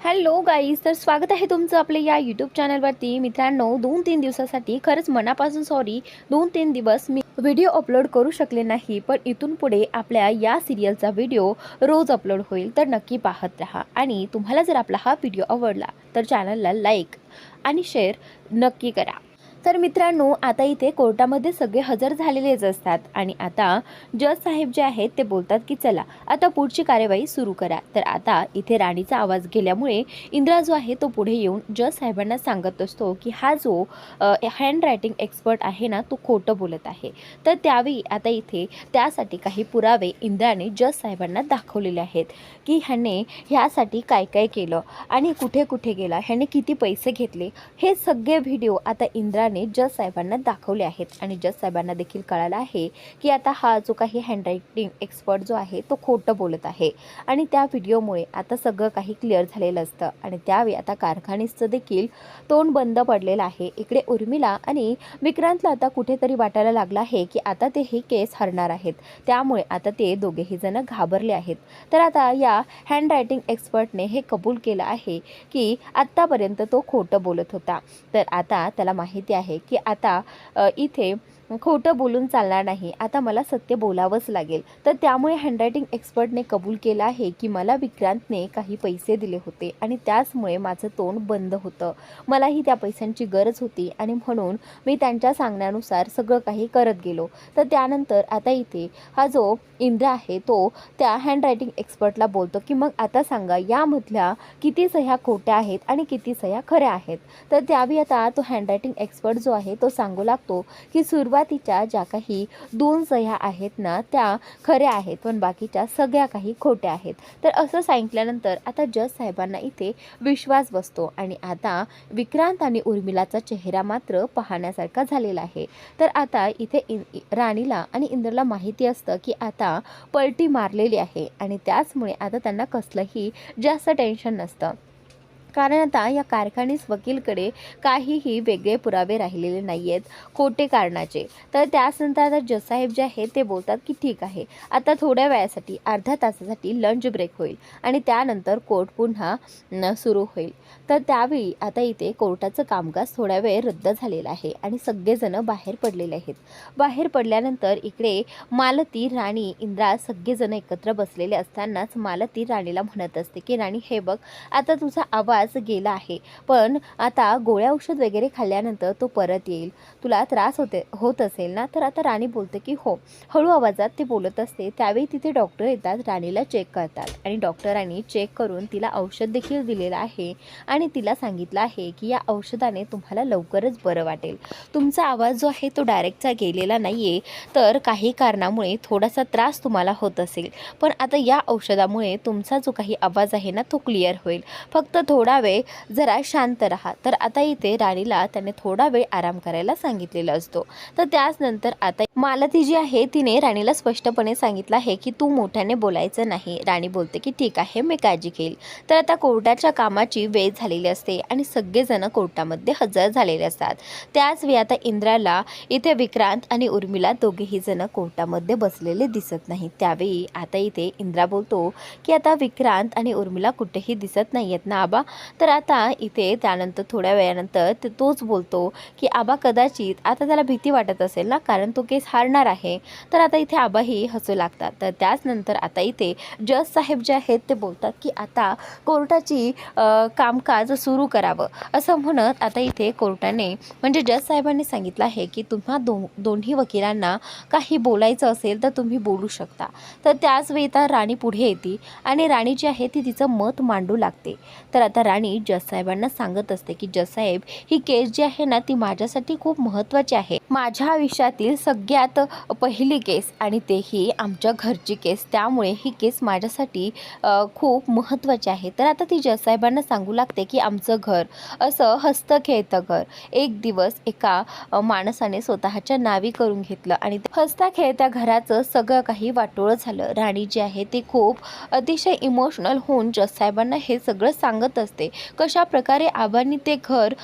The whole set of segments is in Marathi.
हॅलो गाईज, तर स्वागत आहे तुमचं आपल्या या यूट्यूब चॅनलवरती. मित्रांनो, 2-3 दिवसासाठी खरंच मनापासून सॉरी. 2-3 दिवस मी व्हिडिओ अपलोड करू शकले नाही, पण इथून पुढे आपल्या या सिरियलचा व्हिडिओ रोज अपलोड होईल, तर नक्की पाहत राहा. आणि तुम्हाला जर आपला हा व्हिडिओ आवडला तर चॅनलला लाईक आणि शेअर नक्की करा. तर मित्रांनो, आता इथे कोर्टामध्ये सगळे हजर झालेलेच असतात आणि आता जज साहेब जे आहेत ते बोलतात की चला आता पुढची कार्यवाही सुरू करा. तर आता इथे राणीचा आवाज गेल्यामुळे इंद्रा जो आहे तो पुढे येऊन जज साहेबांना सांगत असतो की हा जो हँड रायटिंग एक्सपर्ट आहे ना, तो खोटं बोलत आहे. तर त्यावेळी आता इथे त्यासाठी काही पुरावे इंद्राने जज साहेबांना दाखवलेले आहेत की ह्याने ह्यासाठी काय काय केलं आणि कुठे कुठे गेला, ह्याने किती पैसे घेतले. हे सगळे व्हिडिओ आता इंद्राने जज साहेबांना दाखवले आहेत आणि जज साहेबांना देखील कळालं आहे की आता हा जो काही हँडरायटिंग एक्सपर्ट जो आहे तो खोटं बोलत आहे. आणि त्या व्हिडिओमुळे आता सगळं काही क्लिअर झालेलं असतं आणि त्यावेळी आता कारखानीचं देखील तोंड बंद पडलेलं आहे. इकडे उर्मिला आणि विक्रांतला आता कुठेतरी वाटायला लागलं आहे की आता ते ही केस हरणार आहेत. त्यामुळे आता ते दोघेही जण घाबरले आहेत. तर आता या हँडरायटिंग एक्सपर्टने हे कबूल केलं आहे की आत्तापर्यंत तो खोटं बोलत होता. तर आता त्याला माहिती आहे की आता इथे खोटं बोलून चालणार नाही, आता मला सत्य बोलावंच लागेल. तर त्यामुळे हँडरायटिंग एक्सपर्टने कबूल केलं आहे की मला विक्रांतने काही पैसे दिले होते आणि त्याचमुळे माझं तोंड बंद होतं. मलाही त्या पैशांची गरज होती आणि म्हणून मी त्यांच्या सांगण्यानुसार सगळं काही करत गेलो. तर त्यानंतर आता इथे हा जो इंद्र आहे तो त्या हँडरायटिंग एक्सपर्टला बोलतो की मग आता सांगा यामधल्या किती सह्या खोट्या आहेत आणि किती सह्या खऱ्या आहेत. तर त्यावेळी आता तो हँडरायटिंग एक्सपर्ट जो आहे तो सांगू लागतो की सुरुवातीच्या ज्या काही 2 सह्या आहेत ना त्या खऱ्या आहेत, पण बाकीच्या सगळ्या काही खोट्या आहेत. तर असं सांगितल्यानंतर आता जज साहेबांना इथे विश्वास बसतो आणि आता विक्रांत आणि उर्मिलाचा चेहरा मात्र पाहण्यासारखा झालेला आहे. तर आता इथे राणीला आणि इंद्रला माहिती असतं की आता पलटी मारलेली आहे आणि त्याचमुळे आता त्यांना कसलंही जास्त टेन्शन नसतं, कारण आता या कारखानीस वकीलकडे काहीही वेगळे पुरावे राहिलेले नाही आहेत खोटे कारणाचे. तर त्यानंतर आता जजसाहेब जे आहेत ते बोलतात की ठीक आहे, आता थोड्या वेळासाठी अर्ध्या तासासाठी लंच ब्रेक होईल आणि त्यानंतर कोर्ट पुन्हा सुरू होईल. तर त्यावेळी आता इथे कोर्टाचं कामकाज थोड्या वेळ रद्द झालेलं आहे आणि सगळेजण बाहेर पडलेले आहेत. बाहेर पडल्यानंतर इकडे मालती, राणी, इंद्रा सगळेजण एकत्र बसलेले असतानाच मालती राणीला म्हणत असते की राणी हे बघ, आता तुझा आवाज गेला आहे, पण आता गोळ्या औषध वगैरे खाल्ल्यानंतर तो परत येईल. तुला त्रास होत असेल ना. तर आता राणी बोलते की हो. हळू आवाजात ते बोलत असते. त्यावेळी तिथे डॉक्टर येतात, राणीला चेक करतात आणि डॉक्टरांनी चेक करून तिला औषध देखील दिलेलं आहे आणि तिला सांगितलं आहे की या औषधाने तुम्हाला लवकरच बरं वाटेल. तुमचा आवाज जो आहे तो डायरेक्टचा गेलेला नाही आहे, तर काही कारणामुळे थोडासा त्रास तुम्हाला होत असेल, पण आता या औषधामुळे तुमचा जो काही आवाज आहे ना तो क्लिअर होईल. फक्त थोडा वेळ जरा शांत राहा. तर आता इथे राणीला त्याने थोडा वेळ आराम करायला सांगितलेला असतो. तर त्यानंतर आता मालती जी आहे तिने राणीला स्पष्टपणे सांगितलं आहे की तू मोठ्याने बोलायचं नाही. राणी बोलते की ठीक आहे, मी काळजी घेईल. तर आता कोर्टाच्या कामाची वेळ झालेली असते आणि सगळेजण कोर्टामध्ये हजर झालेले असतात. त्याच वेळी आता इंद्राला इथे विक्रांत आणि उर्मिला दोघेही जण कोर्टामध्ये बसलेले दिसत नाहीत. त्यावेळी आता इथे इंद्रा बोलतो की आता विक्रांत आणि उर्मिला कुठेही दिसत नाही आहेत ना आबा. तर आता इथे त्यानंतर थोड्या वेळानंतर तोच बोलतो की आबा कदाचित आता त्याला भीती वाटत असेल ना, कारण तो केस हारणार आहे. तर आता इथे आबाही हसू लागतात. तर त्याचनंतर आता इथे जज साहेब जे आहेत ते बोलतात की आता कोर्टाची कामकाज सुरू करावं. असं म्हणत आता इथे कोर्टाने म्हणजे जज साहेबांनी सांगितलं आहे की तुम्हा दोन्ही वकिलांना काही बोलायचं असेल तर तुम्ही बोलू शकता. तर त्याच वेळी तर राणी पुढे येते आणि राणी जी आहे ती तिचं मत मांडू लागते. तर आता राणी जज साहेबांना सांगत असते की जज साहेब, ही केस जी आहे ना ती माझ्यासाठी खूप महत्त्वाची आहे. माझ्या आयुष्यातील सगळ्यात पहिली केस आणि तेही आमच्या घरची केस, त्यामुळे ही केस माझ्यासाठी खूप महत्त्वाची आहे. तर आता ती जज साहेबांना सांगू लागते की आमचं घर असं हसतं खेळतं घर एक दिवस एका माणसाने स्वतःच्या नावी करून घेतलं आणि हसता खेळत्या घराचं सगळं काही वाटोळं झालं. राणी जी आहे ती खूप अतिशय इमोशनल होऊन जज साहेबांना हे सगळं सांगत असते. कशा प्रकारे आबांनी ते घर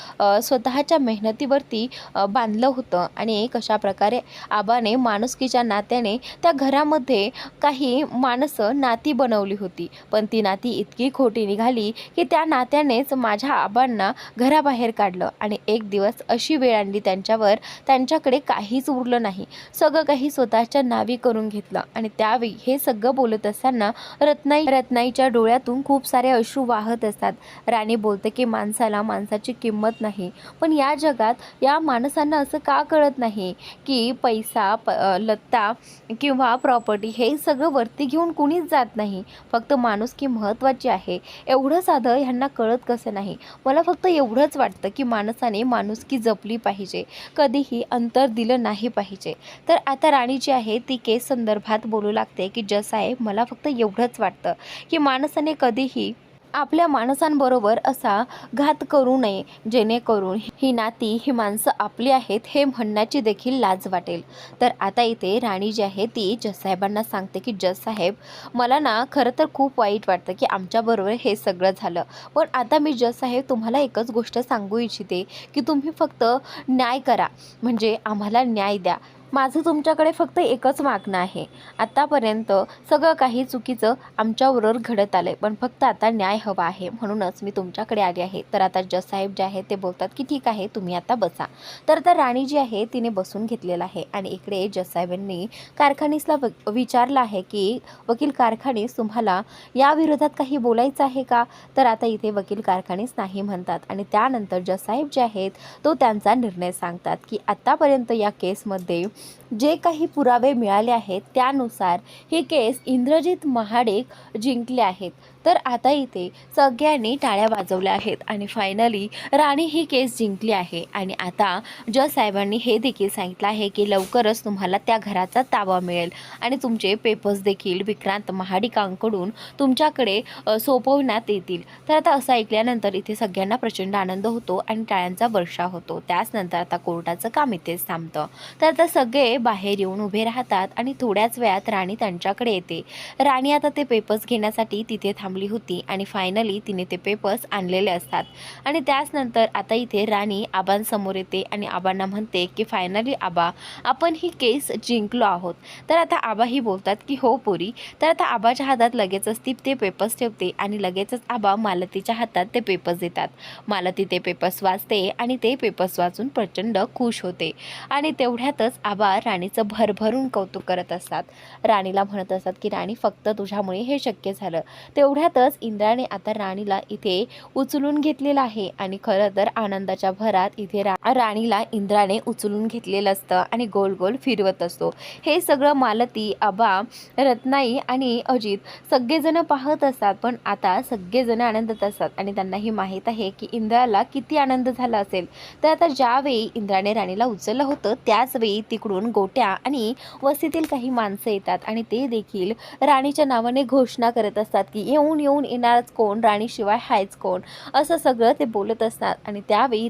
स्वतःच्या मेहनतीवरती बांधलं होतं आणि कशा प्रकारे आबाने माणुसकीच्या नात्याने त्या घरामध्ये काही माणसं नाती बनवली होती, पण ती नाती इतकी खोटी निघाली की त्या नात्यानेच माझ्या आबांना घराबाहेर काढलं आणि एक दिवस अशी वेळ आणली त्यांच्यावर, त्यांच्याकडे काहीच उरलं नाही, सगळं काही स्वतःच्या नावी करून घेतलं. आणि त्यावेळी हे सगळं बोलत असताना रत्नाईच्या डोळ्यातून खूप सारे अश्रू वाहत असतात. राणी बोलते की माणसाला माणसाची किंमत नाही, पण या जगात या माणसांना असं का कळत नाही की पैसा लत्ता किंवा प्रॉपर्टी हे सगळं वरती घेऊन कुणीच जात नाही, फक्त माणुसकी महत्त्वाची आहे. एवढं साधं ह्यांना कळत कसं नाही. मला फक्त एवढंच वाटतं की माणसाने माणुसकी जपली पाहिजे, कधीही अंतर दिलं नाही पाहिजे. तर आता राणी जी आहे ती केस संदर्भात बोलू लागते की जज साहेब, मला फक्त एवढंच वाटतं की माणसाने कधीही आपल्या माणसांबरोबर असा घात करू नये, जेणेकरून ही नाती, ही माणसं आपली आहेत हे म्हणण्याची देखील लाज वाटेल. तर आता इथे राणी जी आहे ती जज साहेबांना सांगते की जज साहेब, मला ना खरं तर खूप वाईट वाटतं की आमच्याबरोबर हे सगळं झालं, पण आता मी जज साहेब तुम्हाला एकच गोष्ट सांगू इच्छिते की तुम्ही फक्त न्याय करा, म्हणजे आम्हाला न्याय द्या. माझं तुमच्याकडे फक्त एकच मागणं आहे. आतापर्यंत सगळं काही चुकीचं आमच्याबरोबर घडत आलं आहे, पण फक्त आता न्याय हवा आहे, म्हणूनच मी तुमच्याकडे आले आहे. तर आता जज साहेब जे आहे ते बोलतात की ठीक आहे, तुम्ही आता बसा. तर आता राणी जी आहे तिने बसून घेतलेलं आहे आणि इकडे जज साहेबांनी कारखानीसला विचारलं आहे की वकील कारखानीस, तुम्हाला या विरोधात काही बोलायचं आहे का? तर आता इथे वकील कारखानीस नाही म्हणतात आणि त्यानंतर जज साहेब जे आहेत तो त्यांचा निर्णय सांगतात की आतापर्यंत या केसमध्ये जे काही पुरावे मिळाले आहेत त्यानुसार ही केस इंद्रजित महाडिक जिंकले आहेत. तर आता इथे सगळ्यांनी टाळ्या वाजवल्या आहेत आणि फायनली राणी ही केस जिंकली आहे. आणि आता जज साहेबांनी हे देखील सांगितलं आहे की लवकरच तुम्हाला त्या घराचा ताबा मिळेल आणि तुमचे पेपर्स देखील विक्रांत महाडिकांकडून तुमच्याकडे सोपवण्यात येतील. तर आता असं ऐकल्यानंतर इथे सगळ्यांना प्रचंड आनंद होतो आणि टाळ्यांचा वर्षाव होतो. त्याचनंतर आता कोर्टाचं काम इथेच थांबतं. तर आता सगळे बाहेर येऊन उभे राहतात आणि थोड्याच वेळात राणी त्यांच्याकडे येते. राणी आता ते पेपर्स घेण्यासाठी तिथे थांबली होती आणि फायनली तिने ते पेपर्स आणलेले असतात. आणि त्याचनंतर आता इथे राणी आबांसमोर येते आणि आबांना म्हणते की फायनली आबा, आपण ही केस जिंकलो आहोत. तर आता आबाही बोलतात की हो पोरी. तर आता आबाच्या हातात लगेचच ती ते पेपर्स ठेवते आणि लगेचच आबा मालतीच्या हातात ते पेपर्स देतात. मालती ते पेपर्स वाचते आणि ते पेपर्स वाचून प्रचंड खुश होते आणि तेवढ्यातच आबा राणीचं भरभरून कौतुक करत असतात. राणीला म्हणत असतात की राणी, फक्त तुझ्यामुळे हे शक्य झालं. तेवढ्यातच इंद्राने आता राणीला इथे उचलून घेतलेलं आहे आणि खरं तर आनंदाच्या भरात इथे राणीला इंद्राने उचलून घेतलेलं असतं आणि गोल गोल फिरवत असतो. हे सगळं मालती, आबा, रत्नाई आणि अजित सगळेजण पाहत असतात, पण आता सगळेजण आनंदात असतात आणि त्यांनाही माहीत आहे की इंद्राला किती आनंद झाला असेल. तर आता ज्यावेळी इंद्राने राणीला उचललं होतं त्याच वेळी तिकडून गोट्या आणि वस्तीतील काही माणसं येतात आणि ते देखील राणीच्या नावाने घोषणा करत असतात की येऊन येऊन येणारच कोण, राणीशिवाय हायच कोण, असं सगळं ते बोलत असतात. आणि त्यावेळी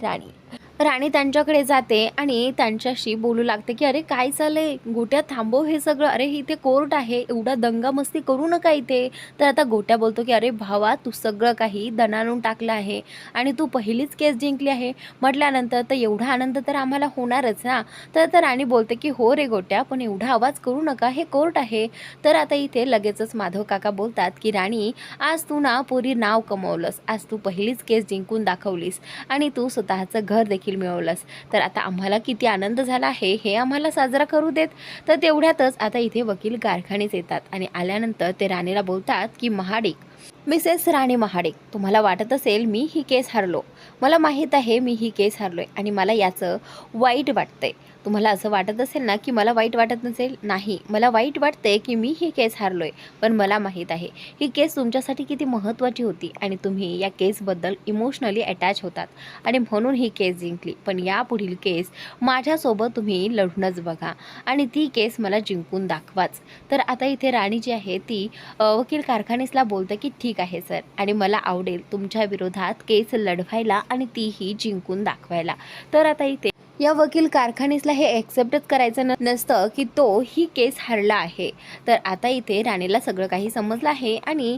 राणी त्यांच्याकडे जाते आणि त्यांच्याशी बोलू लागते की अरे काय चाललंय, गोट्या थांबव हे सगळं, अरे इथे कोर्ट आहे, एवढा दंगामस्ती करू नका इथे. तर आता गोट्या बोलतो की अरे भावा, तू सगळं काही दणाणून टाकलं आहे आणि तू पहिलीच केस जिंकली आहे म्हटल्यानंतर तर एवढा आनंद तर आम्हाला होणारच ना. तर आता राणी बोलते की हो रे गोट्या, पण एवढा आवाज करू नका, हे कोर्ट आहे. तर आता इथे लगेचच माधव काका बोलतात की राणी, आज तू ना पुरी नाव कमवलंस, आज तू पहिलीच केस जिंकून दाखवलीस आणि तू स्वतःचं घर देखील मिळवलंस. तर आता आम्हाला किती आनंद झाला आहे हे आम्हाला साजरा करू देत. तर तेवढ्यातच आता इथे वकील कारखानेच येतात आणि आल्यानंतर ते राणीला बोलतात की महाडिक, मिसेस राणी महाडिक, तुम्हाला वाटत असेल मी ही केस हरलो, मला माहीत आहे मी ही केस हरलोय आणि मला याचं वाईट वाटतंय. तुम्हाला असं वाटत असेल ना की मला वाईट वाटत नसेल, नाही, मला वाईट वाटते की मी ही केस हारलोय, पण मला माहीत आहे ही केस तुमच्यासाठी किती महत्त्वाची होती आणि तुम्ही या केसबद्दल इमोशनली अटॅच होतात आणि म्हणून ही केस जिंकली. पण यापुढील केस माझ्यासोबत तुम्ही लढूनच बघा आणि ती केस मला जिंकून दाखवाच. तर आता इथे राणी जी आहे ती वकील कारखानीसला बोलते की ठीक आहे सर, आणि मला आवडेल तुमच्या विरोधात केस लढवायला आणि तीही जिंकून दाखवायला. तर आता इथे या वकील कारखानीसला हे एक्सेप्टच करायचं नसतं की तो ही केस हरला आहे. तर आता इथे राणीला सगळं काही समजलं आहे आणि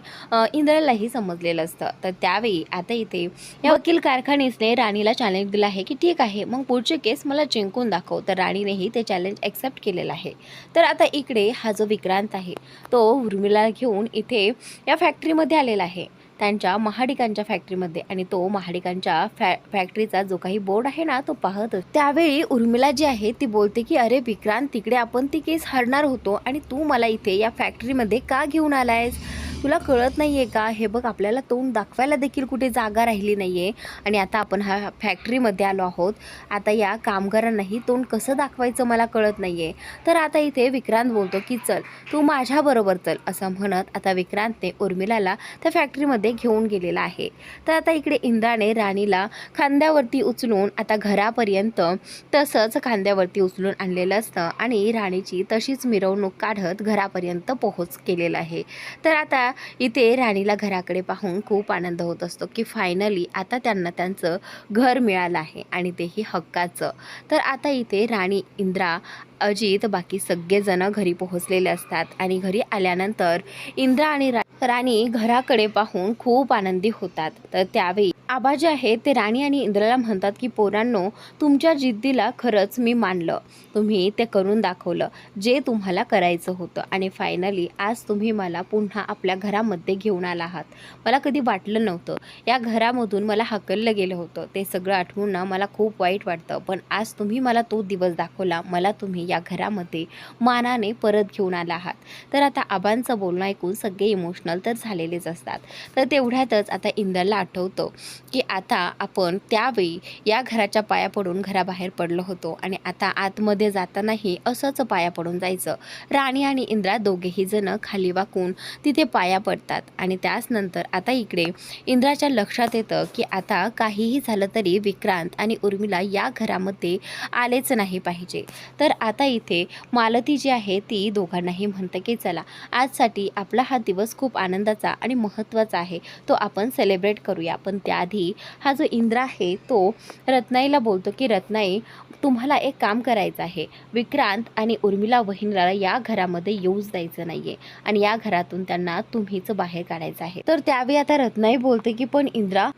इंद्रालाही समजलेलं असतं. तर त्यावेळी आता इथे या वकील कारखानीसने राणीला चॅलेंज दिलं आहे की ठीक आहे, मग पुढचे केस मला जिंकून दाखव. तर राणीनेही ते चॅलेंज एक्सेप्ट केलेलं आहे. तर आता इकडे हा जो विक्रांत आहे तो उर्मिला घेऊन इथे या फॅक्टरीमध्ये आलेला आहे, त्यांच्या महाडिकांच्या फॅक्टरीमध्ये. आणि तो महाडिकांच्या फॅक्टरीचा जो काही बोर्ड आहे ना तो पाहत असतो. त्यावेळी उर्मिला जी आहे ती बोलते की अरे विक्रांत, तिकडे आपण ती केस हरणार होतो आणि तू मला इथे या फॅक्टरीमध्ये का घेऊन आलायस? तुला कळत नाहीये का? हे बघ, आपल्याला तोंड दाखवायला देखील कुठे जागा राहिली नाहीये आणि आता आपण हा फॅक्टरीमध्ये आलो आहोत. आता या कामगारांनाही तोंड कसं दाखवायचं मला कळत नाहीये. तर आता इथे विक्रांत बोलतो की चल तू माझ्याबरोबर चल, असं म्हणत आता विक्रांतने उर्मिलाला त्या फॅक्टरीमध्ये घेऊन गेलेला आहे. तर आता इकडे इंद्राने राणीला खांद्यावरती उचलून आता घरापर्यंत तसंच खांद्यावरती उचलून आणलेलं असतं आणि राणीची तशीच मिरवणूक काढत घरापर्यंत पोहोच केलेला आहे. तर आता इथे राणीला घराकडे पाहून खूप आनंद होत असतो की फायनली आता त्यांना त्यांचं घर मिळालं आहे आणि तेही हक्काचं. तर आता इथे राणी, इंद्रा, अजित, बाकी सगळेजण घरी पोहोचलेले असतात आणि घरी आल्यानंतर इंद्रा आणि राणी घराकडे पाहून खूप आनंदी होतात. तर त्यावेळी आबा जे आहे ते राणी आणि इंद्राला म्हणतात की पोरांनो, तुमच्या जिद्दीला खरंच मी मानलं. तुम्ही ते करून दाखवलं जे तुम्हाला करायचं होतं आणि फायनली आज तुम्ही मला पुन्हा आपल्या घरामध्ये घेऊन आला आहात. मला कधी वाटलं नव्हतं, या घरामधून मला हकललं गेलं होतं. ते सगळं आठवून ना मला खूप वाईट वाटतं, पण आज तुम्ही मला तो दिवस दाखवला. मला तुम्ही या घरामध्ये मानाने परत घेऊन आला आहात. तर आता आबांचं बोलणं ऐकून सगळे इमोशनल तर झालेलेच असतात. तर तेवढ्यातच आता इंद्रला आठवतं की आता आपण त्यावेळी या घराच्या पाया पडून घराबाहेर पडलो होतो आणि आता आतमध्ये जातानाही असंच पाया पडून जायचं. राणी आणि इंद्रा दोघेही जण खाली वाकून तिथे पाया पडतात आणि त्याचनंतर आता इकडे इंद्राच्या लक्षात येतं की आता काहीही झालं तरी विक्रांत आणि उर्मिला या घरामध्ये आलेच नाही पाहिजे. तर आता इथे मालती जी आहे ती दोघांनाही म्हणते की चला आजसाठी आपला हा दिवस खूप आनंदाचा आणि महत्त्वाचा आहे, तो आपण सेलिब्रेट करूया. पण त्याआधी हा जो इंद्र आहे तो रत्नाईला बोलतो की रत्नाई, तुम्हाला एक काम करायचं आहे. विक्रांत आणि उर्मिला वहिनीला या घरामध्ये येऊच द्यायचं नाहीये आणि या घरातून त्यांना तुम्हीच बाहेर काढायचं आहे. तर त्यावेळी आता रत्नाई बोलते की पण इंद्रा,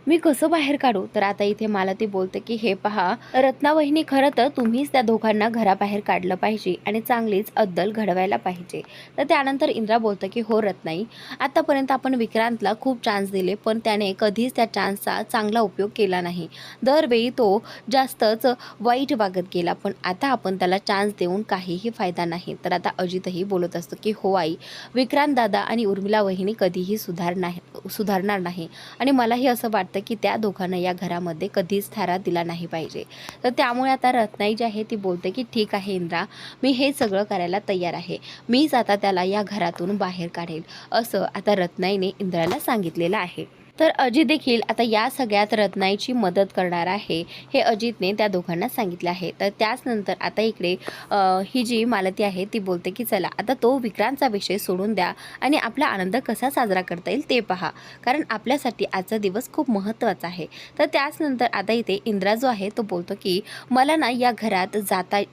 मी कसं बाहेर काढू? तर आता इथे मला ती बोलते की हे पहा रत्ना वहिनी, खरं तर तुम्हीच त्या दोघांना घराबाहेर काढलं पाहिजे आणि चांगलीच अद्दल घडवायला पाहिजे. तर त्यानंतर इंद्रा बोलतं की हो रत्नाई, आतापर्यंत आपण विक्रांतला खूप चान्स दिले पण त्याने कधीच त्या चान्सचा चांगला उपयोग केला नाही. दरवेळी तो जास्तच वाईट वागत गेला, पण आता आपण त्याला चान्स देऊन काहीही फायदा नाही. तर आता अजितही बोलत असतो की हो आई, विक्रांत दादा आणि उर्मिला वहिनी कधीही सुधारणार नाही आणि मलाही असं वाटतं की त्या दोघांना या घरामध्ये कधीच थारा दिला नाही पाहिजे. तर त्यामुळे आता रत्नाई जी आहे ती बोलते की ठीक आहे इंद्रा, मी हे सगळं करायला तयार आहे. मीच आता त्याला या घरातून बाहेर काढेल, असं आता रत्नाईने इंद्राला सांगितलेलं आहे. तर अजित देखील आता या सगळ्यात रत्नाईची मदत करणार आहे, हे अजितने त्या दोघांना सांगितले आहे. तर त्याचनंतर आता इकडे ही जी मालती आहे ती बोलते की चला आता तो विक्रांतचा विषय सोडून द्या आणि आपला आनंद कसा साजरा करता येईल ते पहा, कारण आपल्यासाठी आजचा दिवस खूप महत्त्वाचा आहे. तर त्याचनंतर आता इथे इंद्रा जो आहे तो बोलतो की मला ना या घरात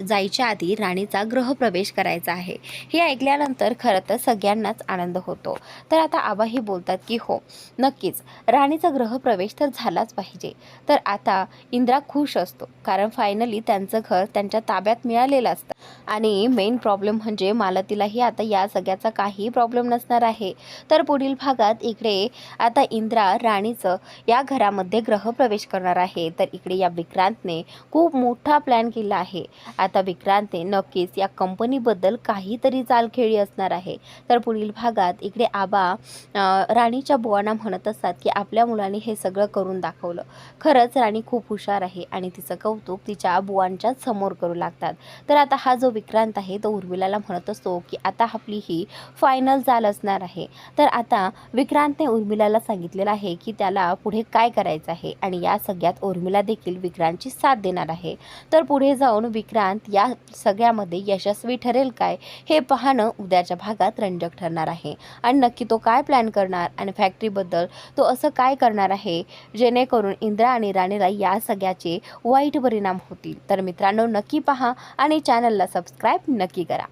जायच्या आधी राणीचा गृहप्रवेश करायचा आहे. हे ऐकल्यानंतर खरं तर सगळ्यांनाच आनंद होतो. तर आता आबाही बोलतात की हो नक्कीच, राणीचा गृहप्रवेश तर झालाच पाहिजे. तर आता इंद्रा खुश असतो, कारण फायनली त्यांचं घर त्यांच्या ताब्यात मिळालेलं असतं आणि मेन प्रॉब्लेम म्हणजे मालतीलाही आता या सगळ्याचा काही प्रॉब्लेम नसणार आहे. तर पुढील भागात इकडे आता इंद्रा राणीचं या घरामध्ये गृहप्रवेश करणार आहे. तर इकडे या विक्रांतने खूप मोठा प्लॅन केला आहे. आता विक्रांतने नक्कीच या कंपनीबद्दल काहीतरी चालखेळी असणार आहे. तर पुढील भागात इकडे आबा राणीच्या बुवांना म्हणत असतात की आपल्या मुलाने हे सगळं करून दाखवलं. खरंच राणी खूप हुशार आहे आणि तिचं कौतुक तिच्या बुवांच्या समोर करू लागतात. तर आता हा जो विक्रांत आहे तो उर्मिलाला म्हणत असतो की आता आपली ही फायनल चाल असणार आहे. तर आता विक्रांतने उर्मिलाला सांगितलेलं आहे की त्याला पुढे काय करायचं आहे आणि या सगळ्यात उर्मिला देखील विक्रांतची साथ देणार आहे. तर पुढे जाऊन विक्रांत या सगळ्यामध्ये यशस्वी ठरेल काय, हे पाहणं उद्याच्या भागात रंजक ठरणार आहे आणि नक्की तो काय प्लॅन करणार आणि फॅक्टरीबद्दल तो असं काय करणार आहे जेणेकरून इंद्रा आणि राणीला या सगळ्याचे वाईट परिणाम होतील. तर मित्रांनो, नक्की पहा आणि चॅनलला सबस्क्राईब नक्की करा.